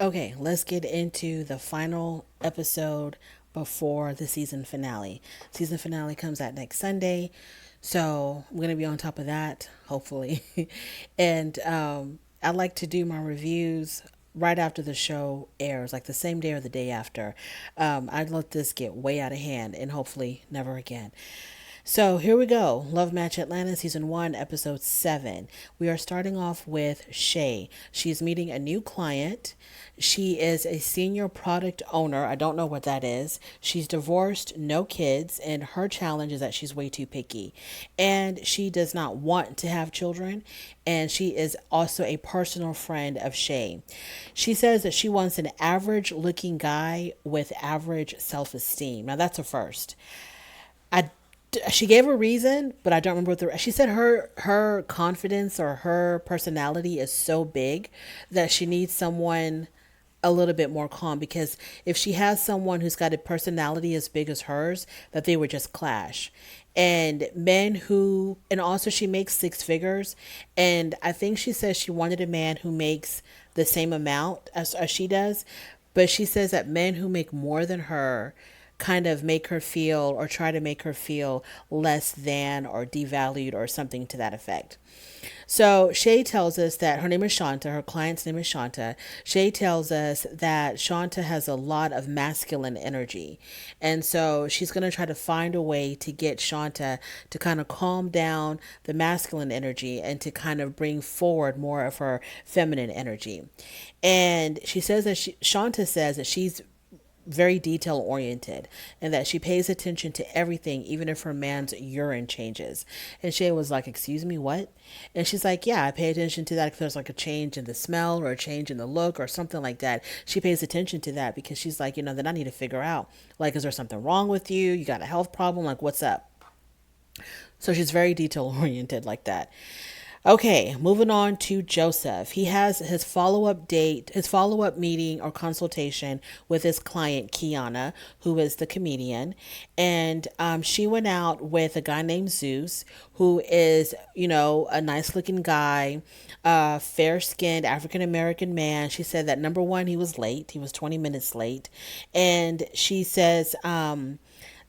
Okay, let's get into the final episode before the season finale. Season finale comes out next Sunday, so I'm gonna be on top of that, hopefully. and I like to do my reviews right after the show airs, like the same day or the day after. I'd let this get way out of hand, and hopefully never again. So here we go. Love Match Atlanta, Season 1, Episode 7. We are starting off with Shay. She's meeting a new client. She is a senior product owner. I don't know what that is. She's divorced, no kids, and her challenge is that she's way too picky. And she does not want to have children. And she is also a personal friend of Shay. She says that she wants an average looking guy with average self esteem. Now, that's a first. I she gave a reason, but I don't remember what the she said her confidence or her personality is so big that she needs someone a little bit more calm, because if she has someone who's got a personality as big as hers, that they would just clash. And men who, and also she makes six figures, and I think she says she wanted a man who makes the same amount as she does, but she says that men who make more than her kind of make her feel or try to make her feel less than or devalued or something to that effect. So Shay tells us that her name is Shanta, her client's name is Shanta. Shay tells us that Shanta has a lot of masculine energy. And so she's going to try to find a way to get Shanta to kind of calm down the masculine energy and to kind of bring forward more of her feminine energy. And she says that Shanta says that she's very detail oriented and that she pays attention to everything, even if her man's urine changes. And Shay was like, "Excuse me, what?" And she's like, "Yeah, I pay attention to that if there's like a change in the smell or a change in the look or something like that." She pays attention to that because she's like, then I need to figure out, like, is there something wrong with you? You got a health problem? Like, what's up? So she's very detail oriented like that. Okay, moving on to Joseph. He has his follow up meeting or consultation with his client, Kiana, who is the comedian. And she went out with a guy named Zeus, who is, a nice looking guy, fair skinned African American man. She said that number one, he was late, he was 20 minutes late. And she says,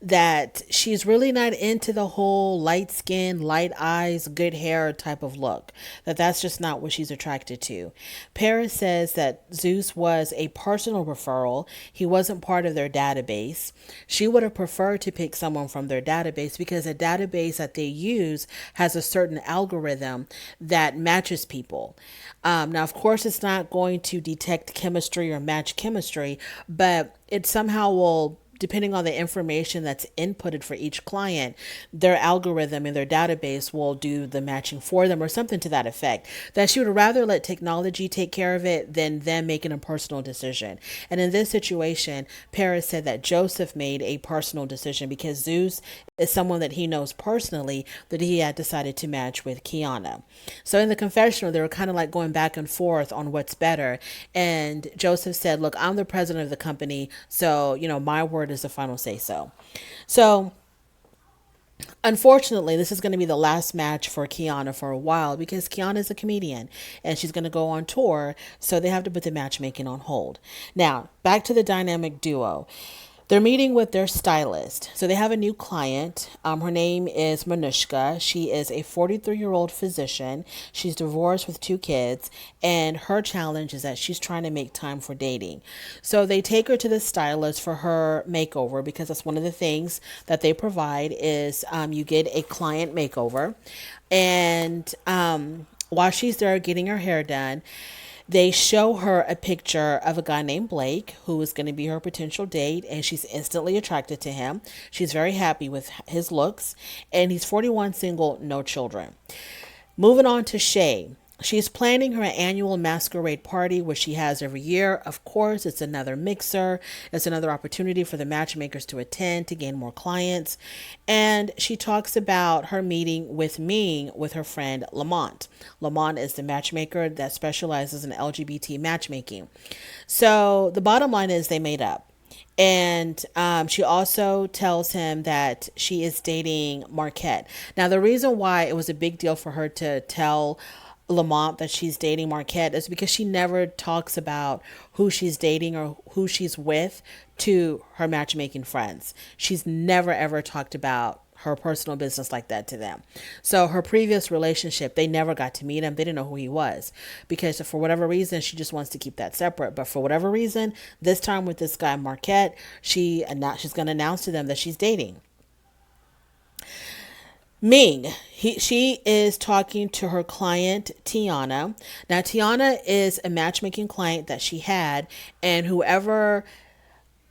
that she's really not into the whole light skin, light eyes, good hair type of look. That's just not what she's attracted to. Paris says that Zeus was a personal referral. He wasn't part of their database. She would have preferred to pick someone from their database because the database that they use has a certain algorithm that matches people. Now, of course, it's not going to detect chemistry or match chemistry, but it somehow will, depending on the information that's inputted for each client, their algorithm in their database will do the matching for them or something to that effect. That she would rather let technology take care of it than them making a personal decision. And in this situation, Paris said that Joseph made a personal decision because Zeus is someone that he knows personally that he had decided to match with Kiana. So in the confessional, they were kind of like going back and forth on what's better. And Joseph said, "Look, I'm the president of the company, so, my word is the final say so." So unfortunately, this is going to be the last match for Kiana for a while because Kiana is a comedian and she's going to go on tour. So they have to put the matchmaking on hold. Now, back to the dynamic duo. They're meeting with their stylist. So they have a new client. Her name is Manushka. She is a 43-year-old physician. She's divorced with two kids. And her challenge is that she's trying to make time for dating. So they take her to the stylist for her makeover because that's one of the things that they provide is you get a client makeover. And while she's there getting her hair done, they show her a picture of a guy named Blake, who is going to be her potential date, and she's instantly attracted to him. She's very happy with his looks, and he's 41, single, no children. Moving on to Shay. She's planning her annual masquerade party, which she has every year. Of course, it's another mixer. It's another opportunity for the matchmakers to attend to gain more clients. And she talks about her meeting with her friend Lamont. Lamont is the matchmaker that specializes in LGBT matchmaking. So the bottom line is they made up. And she also tells him that she is dating Marquette. Now, the reason why it was a big deal for her to tell Lamont that she's dating Marquette is because she never talks about who she's dating or who she's with to her matchmaking friends. She's never ever talked about her personal business like that to them. So her previous relationship, they never got to meet him. They didn't know who he was because for whatever reason, she just wants to keep that separate. But for whatever reason, this time with this guy Marquette, she's going to announce to them that she's dating. Ming, she is talking to her client, Tiana. Now, Tiana is a matchmaking client that she had, and whoever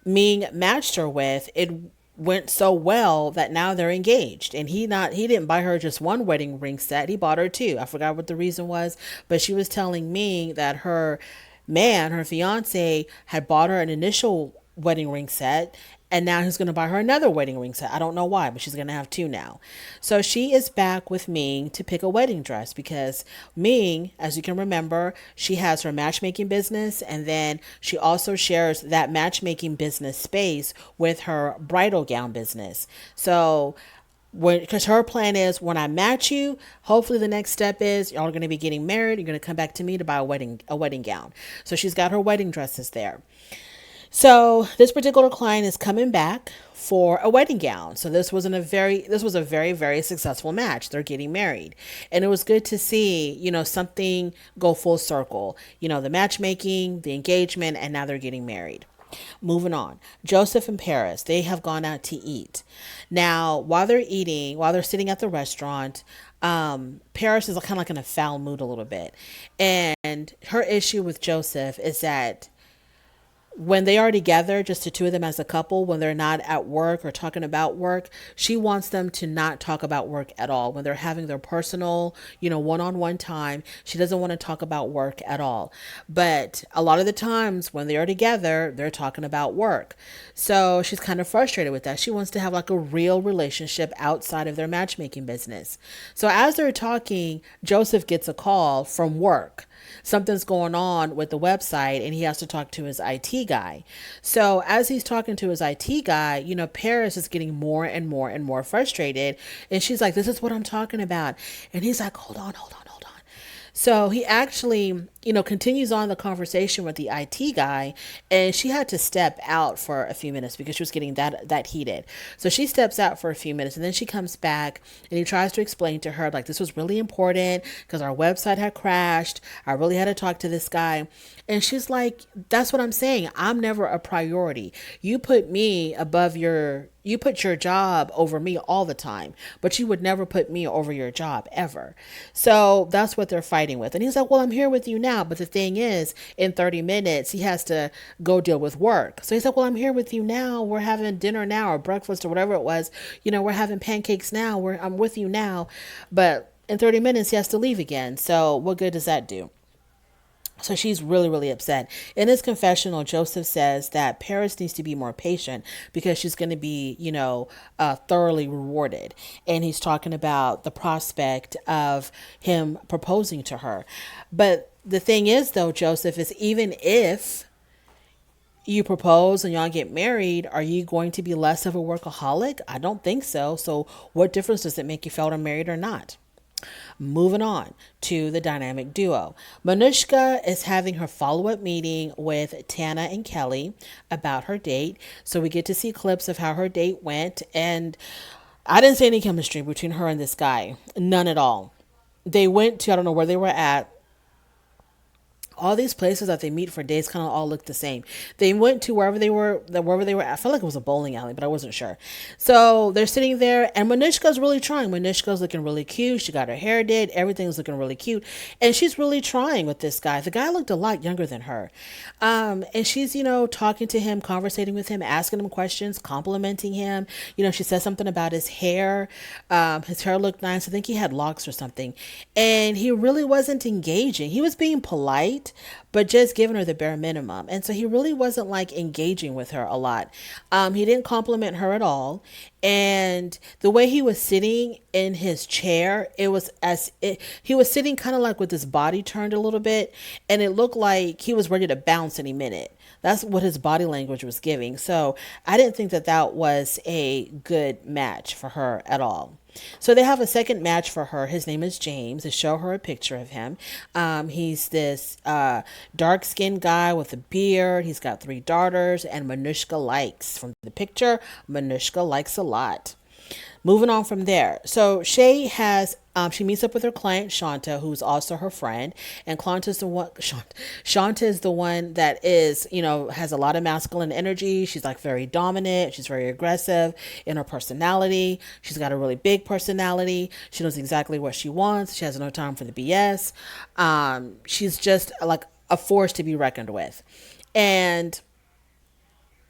Ming matched her with, it went so well that now they're engaged. And he didn't buy her just one wedding ring set. He bought her two. I forgot what the reason was, but she was telling Ming that her fiance, had bought her an initial wedding ring set, and now he's going to buy her another wedding ring set. I don't know why, but she's going to have two now. So she is back with Ming to pick a wedding dress because Ming, as you can remember, she has her matchmaking business, and then she also shares that matchmaking business space with her bridal gown business. So because her plan is when I match you, hopefully the next step is y'all are going to be getting married. You're going to come back to me to buy a wedding gown. So she's got her wedding dresses there. So this particular client is coming back for a wedding gown. So this was a very, very successful match. They're getting married. And it was good to see, something go full circle. The matchmaking, the engagement, and now they're getting married. Moving on. Joseph and Paris, they have gone out to eat. Now, while they're sitting at the restaurant, Paris is kind of like in a foul mood a little bit. And her issue with Joseph is that when they are together, just the two of them as a couple, when they're not at work or talking about work, she wants them to not talk about work at all. When they're having their personal, one-on-one time, she doesn't want to talk about work at all. But a lot of the times when they are together, they're talking about work. So she's kind of frustrated with that. She wants to have like a real relationship outside of their matchmaking business. So as they're talking, Joseph gets a call from work. Something's going on with the website and he has to talk to his IT guy. So as he's talking to his IT guy, Paris is getting more and more and more frustrated. And she's like, this is what I'm talking about. And he's like, hold on. So he actually, continues on the conversation with the IT guy, and she had to step out for a few minutes because she was getting that heated. So she steps out for a few minutes, and then she comes back, and he tries to explain to her, like, this was really important because our website had crashed. I really had to talk to this guy. And she's like, that's what I'm saying. I'm never a priority. You put your job over me all the time, but you would never put me over your job ever. So that's what they're fighting with. And he's like, well, I'm here with you now. But the thing is, in 30 minutes, he has to go deal with work. So he's like, well, I'm here with you now. We're having dinner now or breakfast or whatever it was. We're having pancakes now. I'm with you now. But in 30 minutes, he has to leave again. So what good does that do? So she's really, really upset. In his confessional, Joseph says that Paris needs to be more patient because she's going to be, thoroughly rewarded. And he's talking about the prospect of him proposing to her. But the thing is, though, Joseph, is even if you propose and y'all get married, are you going to be less of a workaholic? I don't think so. So what difference does it make if y'all are married or not? Moving on to the dynamic duo. Manushka is having her follow-up meeting with Tana and Kelly about her date. So we get to see clips of how her date went. And I didn't see any chemistry between her and this guy. None at all. They went to, I don't know where they were at. All these places that they meet for dates kind of all look the same. They went to wherever they were. I felt like it was a bowling alley, but I wasn't sure. So they're sitting there, and Manushka's really trying. Manushka's looking really cute. She got her hair did. Everything's looking really cute, and she's really trying with this guy. The guy looked a lot younger than her, and she's talking to him, conversating with him, asking him questions, complimenting him. She says something about his hair. His hair looked nice. I think he had locks or something, and he really wasn't engaging. He was being polite, but just giving her the bare minimum. And so he really wasn't like engaging with her a lot. He didn't compliment her at all. And the way he was sitting in his chair, he was sitting kind of like with his body turned a little bit. And it looked like he was ready to bounce any minute. That's what his body language was giving. So I didn't think that was a good match for her at all. So they have a second match for her. His name is James. They show her a picture of him. He's this dark skinned guy with a beard. He's got three daughters, and Manushka likes. From the picture, Manushka likes a lot. Moving on from there. So Shay has she meets up with her client Shanta, who's also her friend, and Shanta is the one that is, has a lot of masculine energy. She's like very dominant. She's very aggressive in her personality. She's got a really big personality. She knows exactly what she wants. She has no time for the BS. She's just like a force to be reckoned with, and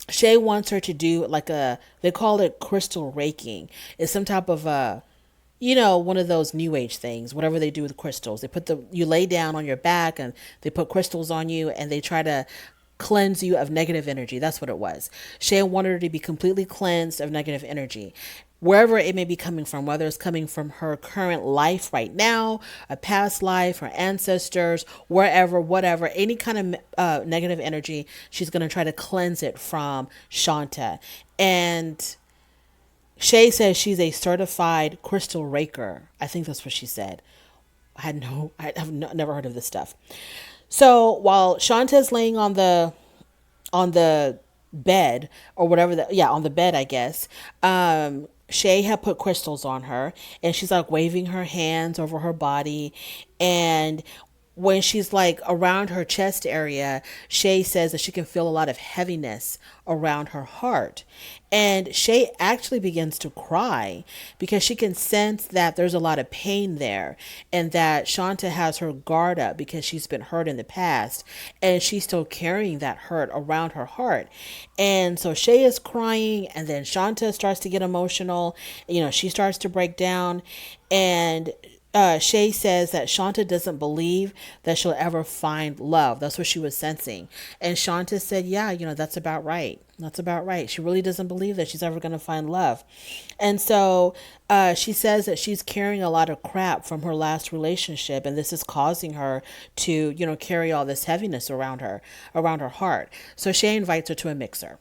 Shay wants her to do like they call it crystal raking. It's some type of one of those new age things, whatever they do with crystals. You lay down on your back and they put crystals on you and they try to cleanse you of negative energy. That's what it was. Shay wanted her to be completely cleansed of negative energy, wherever it may be coming from, whether it's coming from her current life right now, a past life, her ancestors, wherever, whatever, any kind of negative energy, she's going to try to cleanse it from Shanta. And Shay says she's a certified crystal raker. I think that's what she said. I have never heard of this stuff. So while Shanta's laying on the bed or whatever, on the bed, I guess, Shay had put crystals on her, and she's like waving her hands over her body. And when she's like around her chest area, Shay says that she can feel a lot of heaviness around her heart. And Shay actually begins to cry because she can sense that there's a lot of pain there, and that Shanta has her guard up because she's been hurt in the past, and she's still carrying that hurt around her heart. And so Shay is crying, and then Shanta starts to get emotional. She starts to break down, and Shay says that Shanta doesn't believe that she'll ever find love. That's what she was sensing. And Shanta said, yeah, that's about right. That's about right. She really doesn't believe that she's ever going to find love. And so she says that she's carrying a lot of crap from her last relationship, and this is causing her to, carry all this heaviness around her heart. So Shay invites her to a mixer.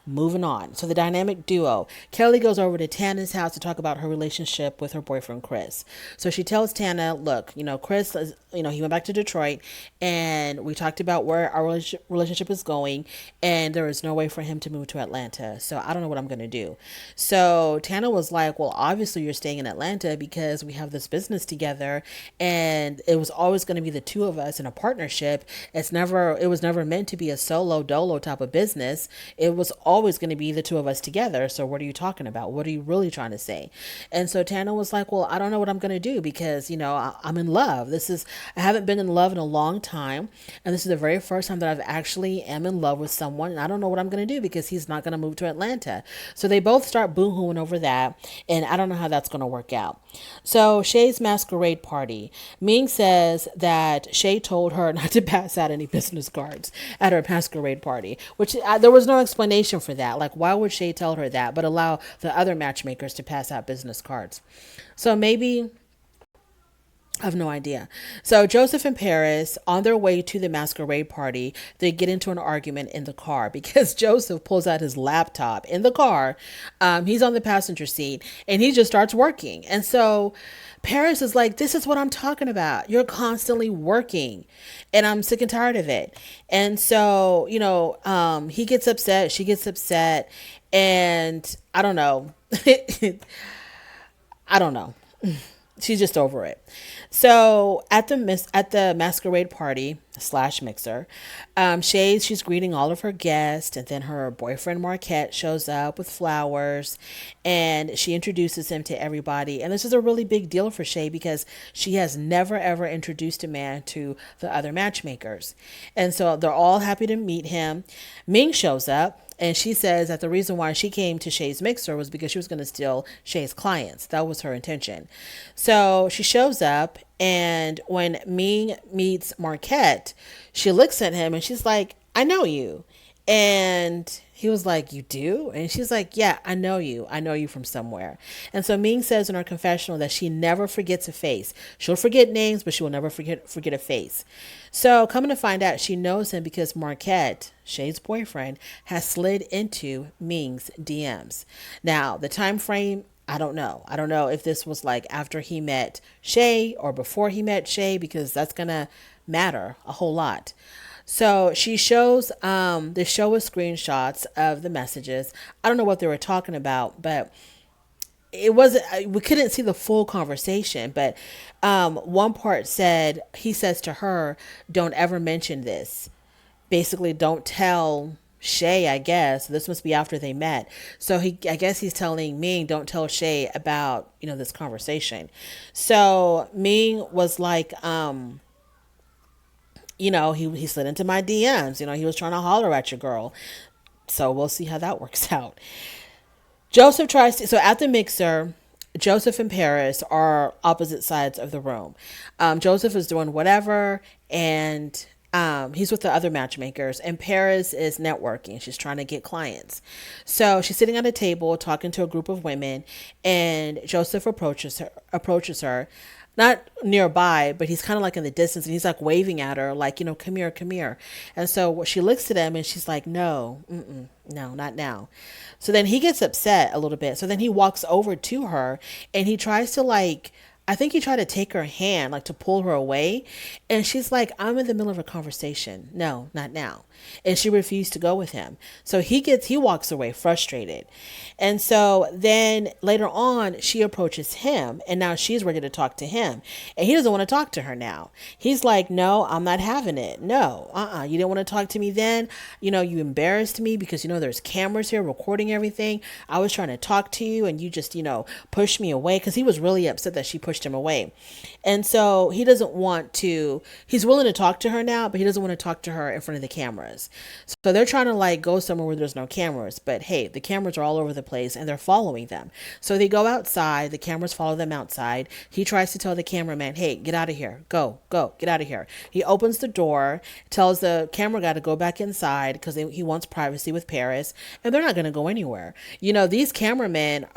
Moving on. So the dynamic duo. Kelly goes over to Tana's house to talk about her relationship with her boyfriend, Chris. So she tells Tana, look, Chris, he went back to Detroit, and we talked about where our relationship is going, and there is no way for him to move to Atlanta. So I don't know what I'm going to do. So Tana was like, well, obviously you're staying in Atlanta because we have this business together, and it was always going to be the two of us in a partnership. It was never meant to be a solo dolo type of business. It was always going to be the two of us together. So what are you talking about? What are you really trying to say? And so Tana was like, well, I don't know what I'm going to do because, I'm in love. I haven't been in love in a long time. And this is the very first time that I've actually am in love with someone. And I don't know what I'm going to do because he's not going to move to Atlanta. So they both start boo-hooing over that. And I don't know how that's going to work out. So Shay's masquerade party. Ming says that Shay told her not to pass out any business cards at her masquerade party, which there was no explanation for that. Like, why would Shay tell her that, but allow the other matchmakers to pass out business cards? So maybe, I have no idea. So Joseph and Paris, on their way to the masquerade party, they get into an argument in the car because Joseph pulls out his laptop in the car. He's on the passenger seat and he just starts working. And so Paris is like, this is what I'm talking about. You're constantly working and I'm sick and tired of it. And so, he gets upset. She gets upset. And I don't know. I don't know. She's just over it. So at the masquerade party / mixer, she's greeting all of her guests, and then her boyfriend Marquette shows up with flowers, and she introduces him to everybody. And this is a really big deal for Shay because she has never ever introduced a man to the other matchmakers, and so they're all happy to meet him. Ming shows up. And she says that the reason why she came to Shay's mixer was because she was going to steal Shay's clients. That was her intention. So she shows up, and when Ming meets Marquette, she looks at him and she's like, I know you. And he was like, you do? And she's like, yeah, I know you. I know you from somewhere. And so Ming says in her confessional that she never forgets a face. She'll forget names, but she will never forget a face. So coming to find out, she knows him because Marquette, Shay's boyfriend, has slid into Ming's DMs. Now, the time frame, I don't know. I don't know if this was like after he met Shay or before he met Shay, because that's gonna matter a whole lot. So she shows the show with screenshots of the messages. I don't know what they were talking about, but it wasn't, we couldn't see the full conversation, but one part said, he says to her, don't ever mention this. Basically, don't tell Shay, I guess. This must be after they met. So I guess he's telling Ming, don't tell Shay about, this conversation. So Ming was like, he slid into my DMs. He was trying to holler at your girl. So we'll see how that works out. Joseph tries to, so at the mixer, Joseph and Paris are opposite sides of the room. Joseph is doing whatever, and he's with the other matchmakers, and Paris is networking. She's trying to get clients. So she's sitting at a table talking to a group of women, and Joseph approaches her, not nearby, but he's kind of like in the distance, and he's like waving at her, like, come here, come here. And so she looks at him and she's like, no, no, not now. So then he gets upset a little bit. So then he walks over to her and he tries to, like, I think he tried to take her hand, like to pull her away. And she's like, I'm in the middle of a conversation. No, not now. And she refused to go with him. So he walks away frustrated. And so then later on, she approaches him, and now she's ready to talk to him. And he doesn't want to talk to her now. He's like, no, I'm not having it. No, you didn't want to talk to me then. You embarrassed me because, there's cameras here recording everything. I was trying to talk to you and you just, pushed me away, because he was really upset that she pushed him away. And so he doesn't want to, he's willing to talk to her now, but he doesn't want to talk to her in front of the cameras. So they're trying to like go somewhere where there's no cameras, but hey, the cameras are all over the place and they're following them. So they go outside, the cameras follow them outside. He tries to tell the cameraman, hey, get out of here. Go, get out of here. He opens the door, tells the camera guy to go back inside because he wants privacy with Paris, and they're not going to go anywhere. These cameramen,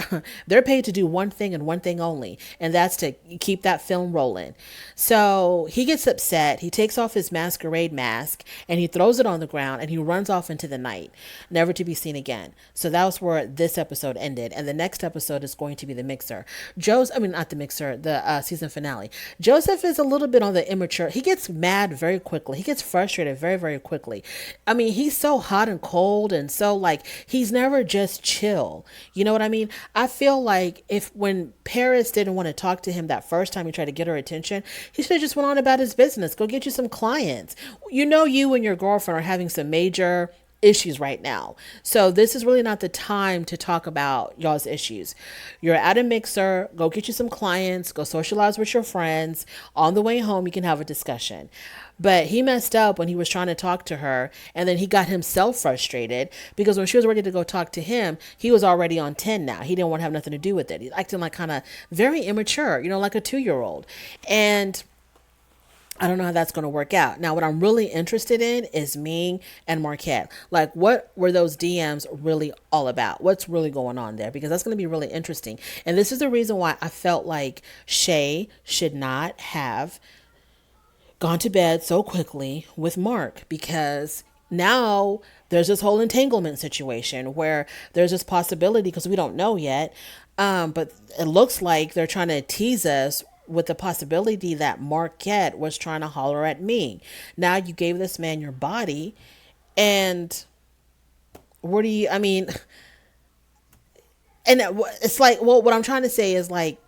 they're paid to do one thing and one thing only, and that's to keep that film rolling. So he gets upset. He takes off his masquerade mask and he throws it on the ground and he runs off into the night, never to be seen again. So that was where this episode ended. And the next episode is going to be the mixer. Not the mixer, the season finale. Joseph is a little bit on the immature. He gets mad very quickly. He gets frustrated very, very quickly. He's so hot and cold, and so like, he's never just chill. You know what I mean? I feel like when Paris didn't want to talk to him that first time he tried to get her attention, he should have just went on about his business. Go get you some clients. You and your girlfriend are having some major issues right now. So this is really not the time to talk about y'all's issues. You're at a mixer, go get you some clients, go socialize with your friends. On the way home, you can have a discussion. But he messed up when he was trying to talk to her, and then he got himself frustrated because when she was ready to go talk to him, he was already on 10 now. He didn't want to have nothing to do with it. He's acting like kind of very immature, like a 2-year-old. And I don't know how that's going to work out. Now, what I'm really interested in is Ming and Marquette. Like, what were those DMs really all about? What's really going on there? Because that's going to be really interesting. And this is the reason why I felt like Shay should not have gone to bed so quickly with Mark, because now there's this whole entanglement situation where there's this possibility, because we don't know yet, but it looks like they're trying to tease us with the possibility that Marquette was trying to holler at me. Now you gave this man your body, and and it's like, well, what I'm trying to say is, like,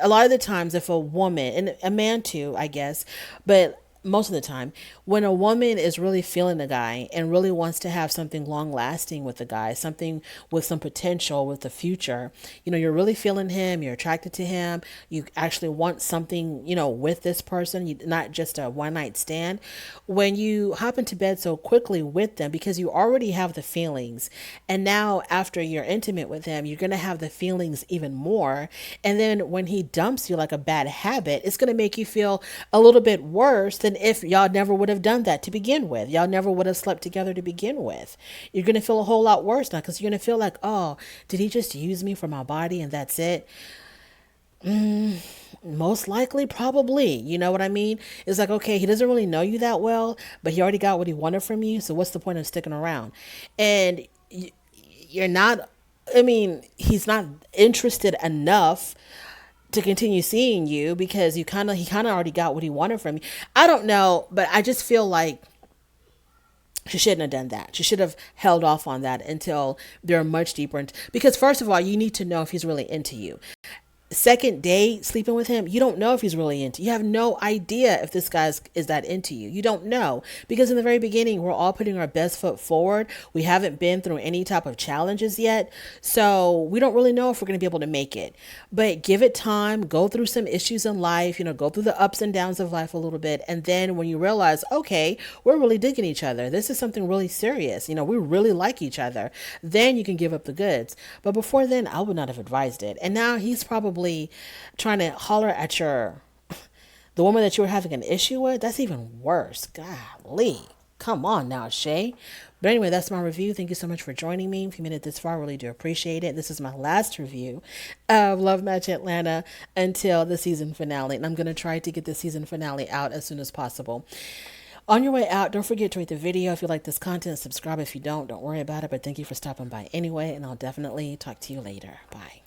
a lot of the times if a woman, and a man too, I guess, but most of the time, when a woman is really feeling a guy and really wants to have something long lasting with the guy, something with some potential with the future, you're really feeling him, you're attracted to him, you actually want something, with this person, not just a one night stand. When you hop into bed so quickly with them, because you already have the feelings, and now after you're intimate with him, you're going to have the feelings even more. And then when he dumps you like a bad habit, it's going to make you feel a little bit worse than if y'all never would have done that to begin with. Y'all never would have slept together to begin with. You're going to feel a whole lot worse now, because you're going to feel like, oh, did he just use me for my body and that's it? Most likely, probably. You know what I mean? It's like, okay, he doesn't really know you that well, but he already got what he wanted from you. So what's the point of sticking around? And you're not I mean, he's not interested enough to continue seeing you because he kind of already got what he wanted from you. I don't know, but I just feel like she shouldn't have done that. She should have held off on that until they're much deeper into, because first of all, you need to know if he's really into you. Second date sleeping with him, you don't know if he's really into you. You have no idea if this guy is that into you. You don't know, because in the very beginning we're all putting our best foot forward. We haven't been through any type of challenges yet, so we don't really know if we're going to be able to make it. But give it time, go through some issues in life, go through the ups and downs of life a little bit, and then when you realize, okay, we're really digging each other, this is something really serious, we really like each other, then you can give up the goods. But before then, I would not have advised it. And now he's probably trying to holler at the woman that you were having an issue with. That's even worse. Golly. Come on now, Shay. But anyway, that's my review. Thank you so much for joining me. If you made it this far, I really do appreciate it. This is my last review of Love Match Atlanta until the season finale. And I'm going to try to get the season finale out as soon as possible. On your way out, don't forget to rate the video if you like this content. Subscribe if you don't. Don't worry about it. But thank you for stopping by anyway. And I'll definitely talk to you later. Bye.